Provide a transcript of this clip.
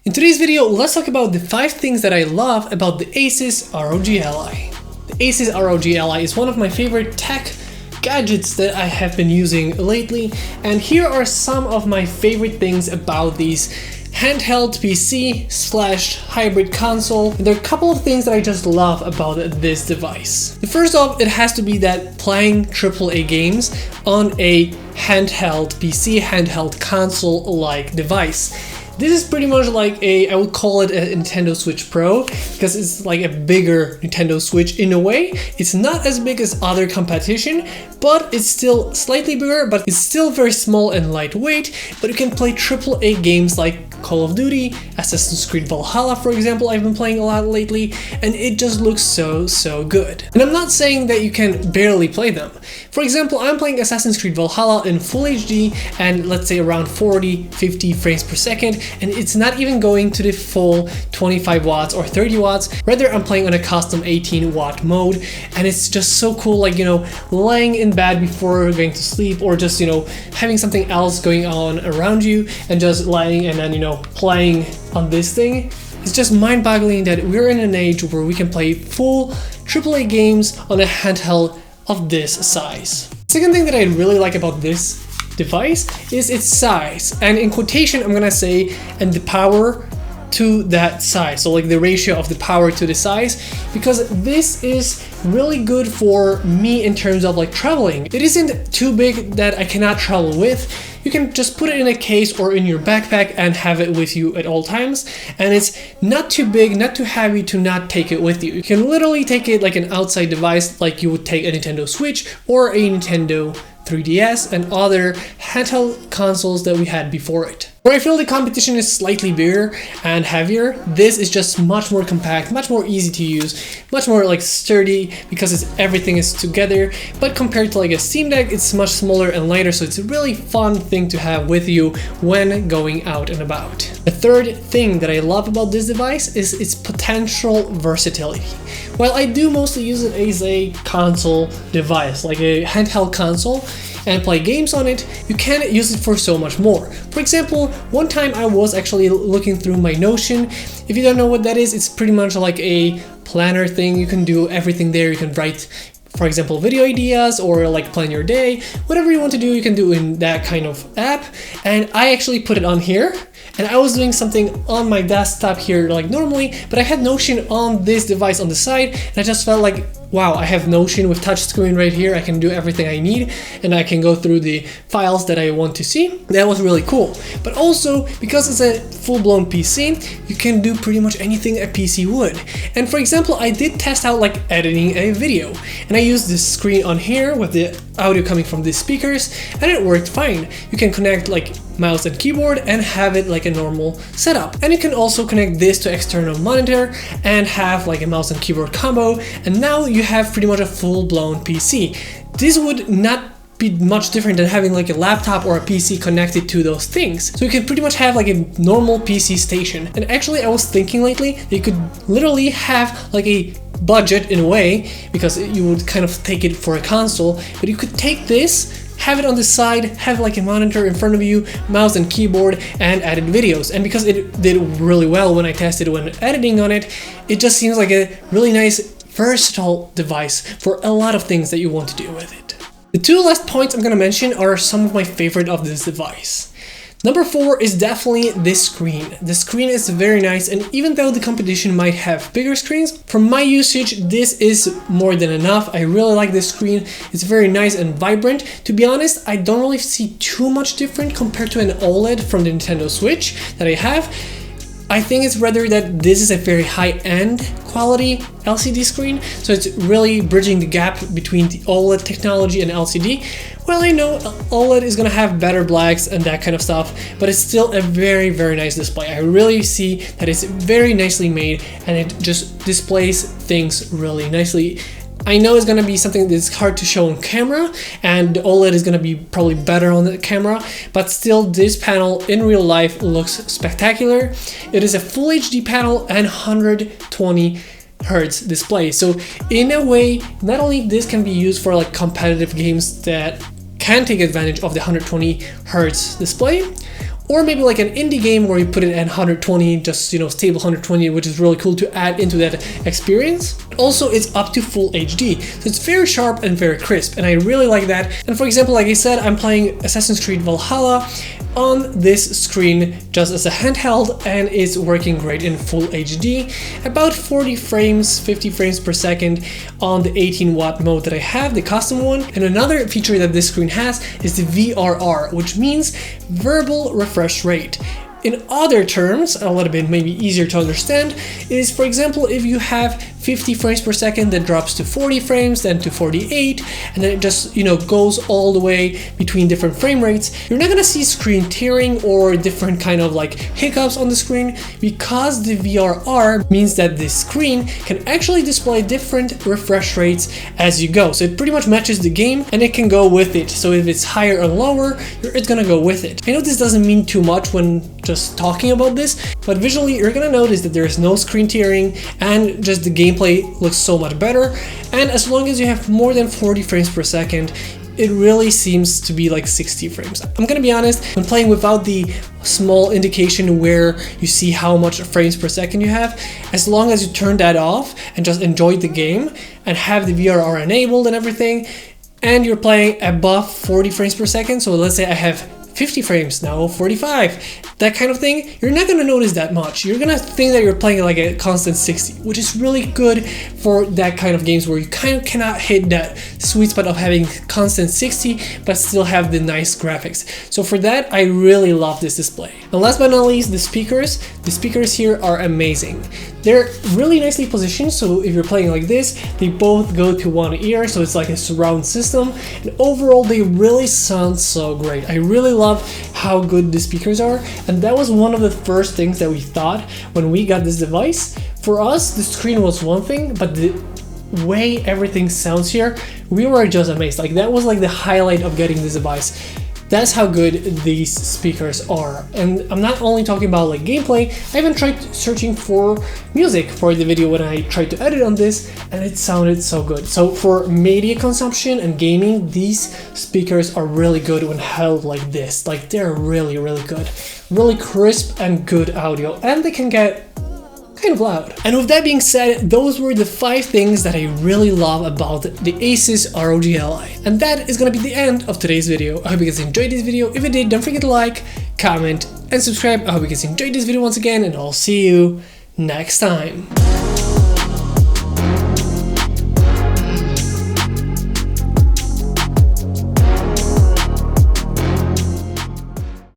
In today's video, let's talk about the 5 things that I love about the ASUS ROG Ally. The ASUS ROG Ally is one of my favorite tech gadgets that I have been using lately, and here are some of my favorite things about these handheld PC/hybrid console. And there are a couple of things that I just love about this device. The first off, it has to be that playing AAA games on a handheld PC, handheld console-like device. This is pretty much like I would call it a Nintendo Switch Pro, because it's like a bigger Nintendo Switch in a way. It's not as big as other competition, but it's still slightly bigger, but it's still very small and lightweight. But you can play AAA games like Call of Duty, Assassin's Creed Valhalla, for example, I've been playing a lot lately, and it just looks so good. And I'm not saying that you can barely play them. For example, I'm playing Assassin's Creed Valhalla in Full HD and let's say around 40-50 frames per second, and it's not even going to the full 25 watts or 30 watts. Rather, I'm playing on a custom 18 watt mode, and it's just so cool, like, you know, laying in bed before going to sleep, or just, you know, having something else going on around you and just lying and then, you know, playing on this thing. It's just mind-boggling that we're in an age where we can play full AAA games on a handheld of this size. Second thing that I really like about this device is its size, and in quotation I'm gonna say, and the power to that size, so like the ratio of the power to the size, because this is really good for me in terms of like traveling. It isn't too big that I cannot travel with. You can just put it in a case or in your backpack and have it with you at all times, and it's not too big, not too heavy to not take it with you. You can literally take it like an outside device, like you would take a Nintendo Switch or a Nintendo 3DS and other handheld consoles that we had before it. Where I feel the competition is slightly bigger and heavier, this is just much more compact, much more easy to use, much more like sturdy because everything is together. But compared to like a Steam Deck, it's much smaller and lighter, so it's a really fun thing to have with you when going out and about. The third thing that I love about this device is its potential versatility. While I do mostly use it as a console device, like a handheld console, and play games on it, you can use it for so much more. For example, one time I was actually looking through my Notion. If you don't know what that is, it's pretty much like a planner thing. You can do everything there. You can write, for example, video ideas or like plan your day. Whatever you want to do, you can do in that kind of app. And I actually put it on here. And I was doing something on my desktop here like normally, but I had Notion on this device on the side, and I just felt like, wow, I have Notion with touchscreen right here. I can do everything I need, and I can go through the files that I want to see. That was really cool. But also, because it's a full-blown PC, you can do pretty much anything a PC would. And for example, I did test out like editing a video, and I used this screen on here with the audio coming from the speakers, and it worked fine. You can connect like mouse and keyboard and have it like a normal setup. And you can also connect this to external monitor and have like a mouse and keyboard combo, and now you have pretty much a full-blown PC. This would not be much different than having like a laptop or a PC connected to those things. So you can pretty much have like a normal PC station. And actually I was thinking lately that you could literally have like a budget in a way, because you would kind of take it for a console, but you could take this, have it on the side, have like a monitor in front of you, mouse and keyboard, and edit videos. And because it did really well when I tested when editing on it, it just seems like a really nice versatile device for a lot of things that you want to do with it. The 2 last points I'm gonna mention are some of my favorite of this device. Number 4 is definitely this screen. The screen is very nice, and even though the competition might have bigger screens, for my usage, this is more than enough. I really like this screen. It's very nice and vibrant. To be honest, I don't really see too much different compared to an OLED from the Nintendo Switch that I have. I think it's rather that this is a very high-end quality LCD screen, so it's really bridging the gap between the OLED technology and LCD. Well, I know OLED is gonna have better blacks and that kind of stuff, but it's still a very nice display. I really see that it's very nicely made, and it just displays things really nicely. I know it's gonna be something that's hard to show on camera, and OLED is gonna be probably better on the camera, but still this panel in real life looks spectacular. It is a full HD panel and 120 Hertz display. So in a way, not only this can be used for like competitive games that can take advantage of the 120 Hertz display, or maybe like an indie game where you put it at 120, just, you know, stable 120, which is really cool to add into that experience. Also, it's up to full HD, so it's very sharp and very crisp, and I really like that. And for example, like I said, I'm playing Assassin's Creed Valhalla on this screen just as a handheld, and it's working great in full HD, about 40 frames, 50 frames per second on the 18-watt mode that I have, the custom one. And another feature that this screen has is the VRR, which means verbal refresh rate. In other terms, a little bit maybe easier to understand, is, for example, if you have 50 frames per second that drops to 40 frames, then to 48, and then it just, you know, goes all the way between different frame rates, you're not gonna see screen tearing or different kind of like hiccups on the screen, because the VRR means that this screen can actually display different refresh rates as you go. So it pretty much matches the game and it can go with it. So if it's higher or lower, it's gonna go with it. I know this doesn't mean too much when just talking about this, but visually you're gonna notice that there's no screen tearing and just the gameplay looks so much better. And as long as you have more than 40 frames per second, it really seems to be like 60 frames. I'm gonna be honest, when playing without the small indication where you see how much frames per second you have, as long as you turn that off and just enjoy the game and have the VRR enabled and everything, and you're playing above 40 frames per second, so let's say I have 50 frames now, 45, that kind of thing, you're not gonna notice that much. You're gonna think that you're playing like a constant 60, which is really good for that kind of games where you kind of cannot hit that sweet spot of having constant 60 but still have the nice graphics. So for that, I really love this display. And last but not least, the speakers. The speakers here are amazing. They're really nicely positioned, so if you're playing like this, they both go to one ear, so it's like a surround system, and overall they really sound so great. I really love how good the speakers are, and that was one of the first things that we thought when we got this device. For us, the screen was one thing, but the way everything sounds here, we were just amazed. Like, that was like the highlight of getting this device. That's how good these speakers are. And I'm not only talking about like gameplay, I even tried searching for music for the video when I tried to edit on this, and it sounded so good. So for media consumption and gaming, these speakers are really good when held like this. Like, they're really, really good. Really crisp and good audio, and they can get kind of loud. And with that being said, those were the 5 things that I really love about the ASUS ROG Ally. And that is gonna be the end of today's video. I hope you guys enjoyed this video. If you did, don't forget to like, comment, and subscribe. I hope you guys enjoyed this video once again, and I'll see you next time.